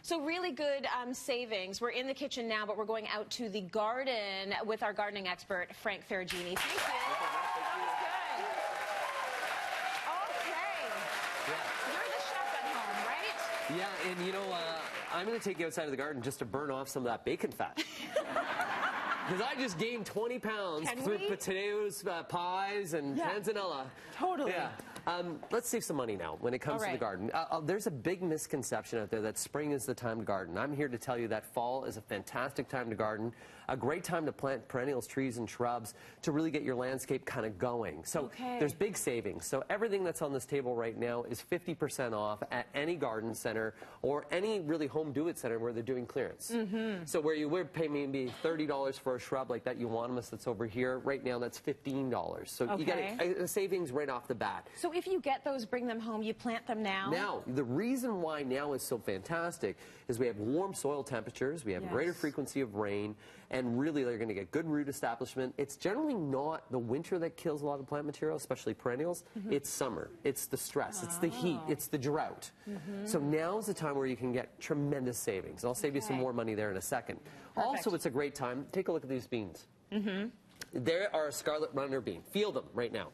So really good savings. We're in the kitchen now, but we're going out to the garden with our gardening expert, Frank Ferragine. Thank you. Yeah, and you know, I'm going to take you outside of the garden just to burn off some of that bacon fat. Because I just gained 20 pounds through potatoes, pies, and panzanella. Totally. Yeah. Let's save some money now when it comes to the garden. There's a big misconception out there that spring is the time to garden. I'm here to tell you that fall is a fantastic time to garden, a great time to plant perennials, trees, and shrubs to really get your landscape kind of going. So there's big savings. So everything that's on this table right now is 50% off at any garden center or any really home do-it center where they're doing clearance. So where you would pay maybe $30 for a shrub like that euonymus that's over here, right now that's $15. So you get a savings right off the bat. So if you get those, bring them home, you plant them now? Now, the reason why now is so fantastic is we have warm soil temperatures, we have greater frequency of rain, and really they're going to get good root establishment. It's generally not the winter that kills a lot of plant material, especially perennials. It's summer. It's the stress. It's the heat. It's the drought. So now is the time where you can get tremendous savings. And I'll save you some more money there in a second. Also, it's a great time. Take a look at these beans. There are a scarlet runner bean. Feel them right now.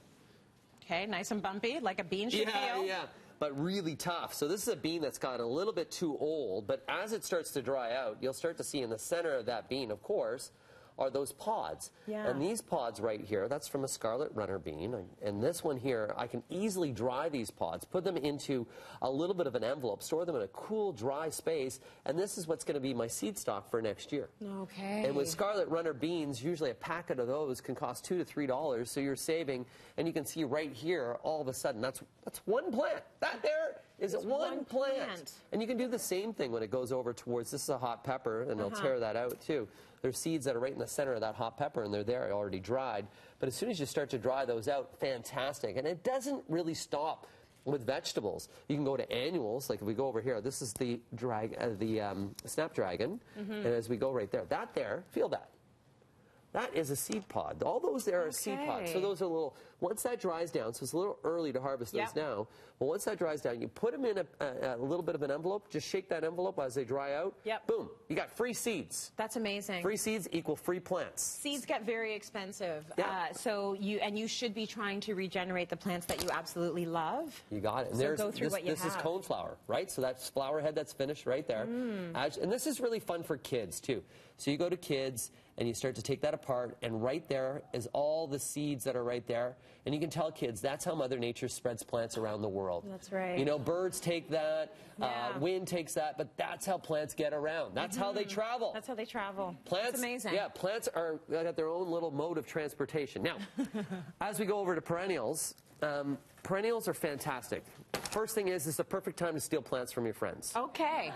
Okay, nice and bumpy, like a bean should feel. Yeah, but really tough. So this is a bean that's gotten a little bit too old, but as it starts to dry out, you'll start to see in the center of that bean, of course, are those pods. And these pods right here, that's from a scarlet runner bean. And this one here, I can easily dry these pods, put them into a little bit of an envelope, store them in a cool, dry space, and this is what's going to be my seed stock for next year. And with scarlet runner beans, usually a packet of those can cost $2 to $3, so you're saving, and you can see right here, all of a sudden, that's one plant. That there is one plant. And you can do the same thing when it goes over towards, this is a hot pepper, and I'll tear that out too. There's seeds that are right in the center of that hot pepper, and they're there already dried. But as soon as you start to dry those out, fantastic. And it doesn't really stop with vegetables. You can go to annuals, like if we go over here, this is the snapdragon, and as we go right there, that there, feel that. That is a seed pod. All those there are seed pods. So those are little, once that dries down, so it's a little early to harvest those now, but once that dries down, you put them in a little bit of an envelope, just shake that envelope as they dry out, boom, you got free seeds. That's amazing. Free seeds equal free plants. Seeds get very expensive, so you should be trying to regenerate the plants that you absolutely love. You got it. And so go through what you have. This is coneflower, right? So that's flower head that's finished right there. And this is really fun for kids, too. So you go to kids, and you start to take that apart, and right there is all the seeds that are right there. And you can tell kids that's how Mother Nature spreads plants around the world. That's right. You know, birds take that, wind takes that, but that's how plants get around. That's how they travel. That's how they travel. Plants, that's amazing. Yeah, plants are got their own little mode of transportation. Now, as we go over to perennials, perennials are fantastic. First thing is, it's the perfect time to steal plants from your friends. Okay.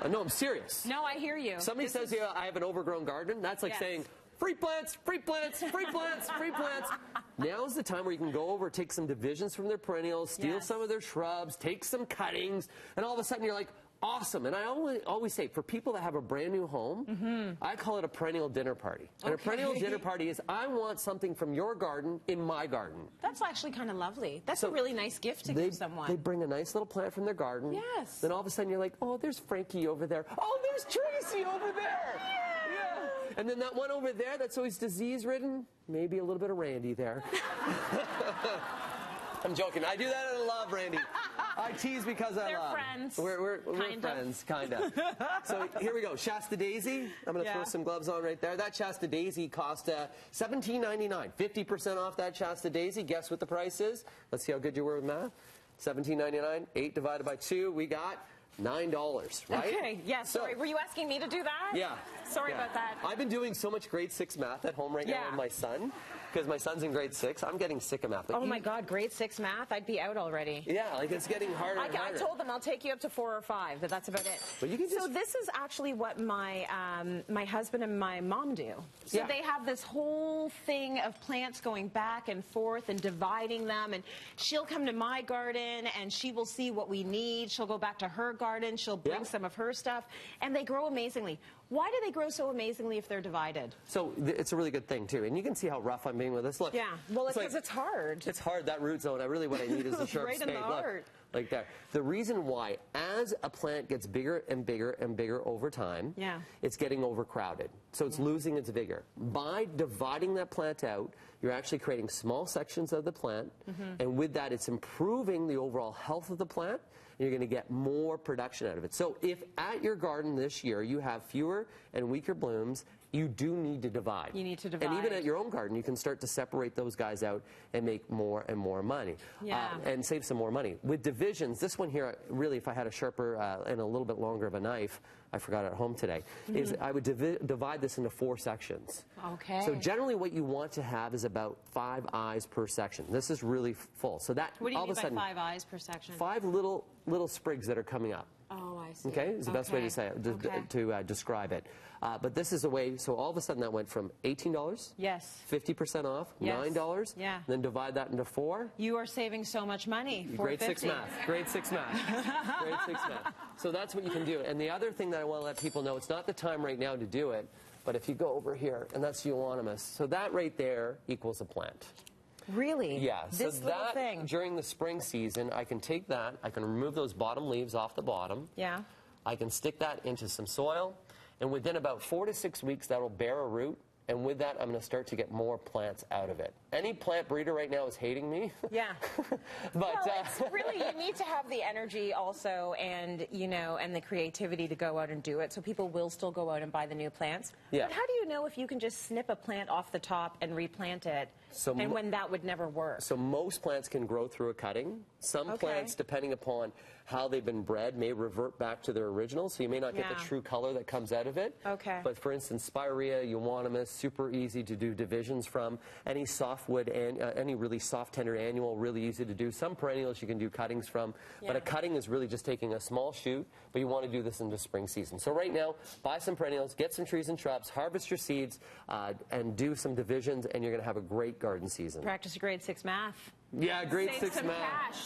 No, I'm serious. No, I hear you. Somebody says, yeah, I have an overgrown garden. That's like saying, free plants, free plants, free plants, free plants. Now is the time where you can go over, take some divisions from their perennials, steal some of their shrubs, take some cuttings, and all of a sudden you're like, awesome. And I always say, for people that have a brand new home, I call it a perennial dinner party. And a perennial dinner party is, I want something from your garden in my garden. That's actually kind of lovely. That's a really nice gift to give someone. They bring a nice little plant from their garden. Yes. Then all of a sudden you're like, oh, there's Frankie over there. Oh, there's Tracy over there. Yeah. And then that one over there that's always disease-ridden, maybe a little bit of Randy there. I'm joking. I do that out of love, Randy. I tease because I love. Friends. We're friends, kind of. So here we go. Shasta Daisy. I'm going to throw some gloves on right there. That Shasta Daisy cost $17.99. 50% off that Shasta Daisy. Guess what the price is? Let's see how good you were with math. $17.99. 8 divided by 2. We got $9, right? Okay, yeah, sorry. Were you asking me to do that? Yeah. Sorry about that. I've been doing so much grade 6 math at home right now with my son, because my son's in grade 6. I'm getting sick of math. Like, oh my God, grade 6 math? I'd be out already. Yeah, like it's getting harder and harder. I told them I'll take you up to 4 or 5, but that's about it. But you can just... So this is actually what my my husband and my mom do. So they have this whole thing of plants going back and forth and dividing them, and she'll come to my garden and she will see what we need. She'll go back to her garden. She'll bring some of her stuff, and they grow amazingly. Why do they grow so amazingly if they're divided? So it's a really good thing, too. And you can see how rough I'm being with this. Look. Yeah. Well, because it's hard. It's hard, that root zone. Really what I need is a sharp right spade. in the heart. Like that. The reason why, as a plant gets bigger and bigger and bigger over time, it's getting overcrowded. So it's losing its vigor. By dividing that plant out, you're actually creating small sections of the plant, and with that, it's improving the overall health of the plant, and you're going to get more production out of it. So if at your garden this year you have fewer and weaker blooms, you do need to divide. You need to divide. And even at your own garden, you can start to separate those guys out and make more and more money. And save some more money. With divisions, this one here, really, if I had a sharper and a little bit longer of a knife, I forgot at home today, is I would divide this into 4 sections. Okay. So generally what you want to have is about 5 eyes per section. This is really full. So that what do you all mean of a sudden, by 5 eyes per section? 5 little sprigs that are coming up. Oh, I see. Okay, is the best way to say it, to describe it. But this is a way, so all of a sudden that went from $18, 50% off, $9, then divide that into 4. You are saving so much money. Grade 6 math. Grade 6 math. Grade 6 math. So that's what you can do. And the other thing that I want to let people know, it's not the time right now to do it, but if you go over here, and that's euonymus, so that right there equals a plant. Really? Yeah. This so little that, thing. during the spring season, I can take that, I can remove those bottom leaves off the bottom. Yeah. I can stick that into some soil, and within about 4 to 6 weeks, that will bear a root. And with that, I'm going to start to get more plants out of it. Any plant breeder right now is hating me. Yeah. But well, it's really, you need to have the energy also and, you know, and the creativity to go out and do it. So people will still go out and buy the new plants. Yeah. But how do you know if you can just snip a plant off the top and replant it, and when that would never work? So most plants can grow through a cutting. Some plants, depending upon how they've been bred, may revert back to their original, so you may not get the true color that comes out of it. Okay. But for instance, spirea, euonymus, super easy to do divisions from. Any softwood, and any really soft, tender annual, really easy to do. Some perennials you can do cuttings from, but a cutting is really just taking a small shoot, but you want to do this in the spring season. So right now, buy some perennials, get some trees and shrubs, harvest your seeds, and do some divisions, and you're going to have a great garden season. Practice grade 6 math. Yeah, grade Save 6 some math. cash.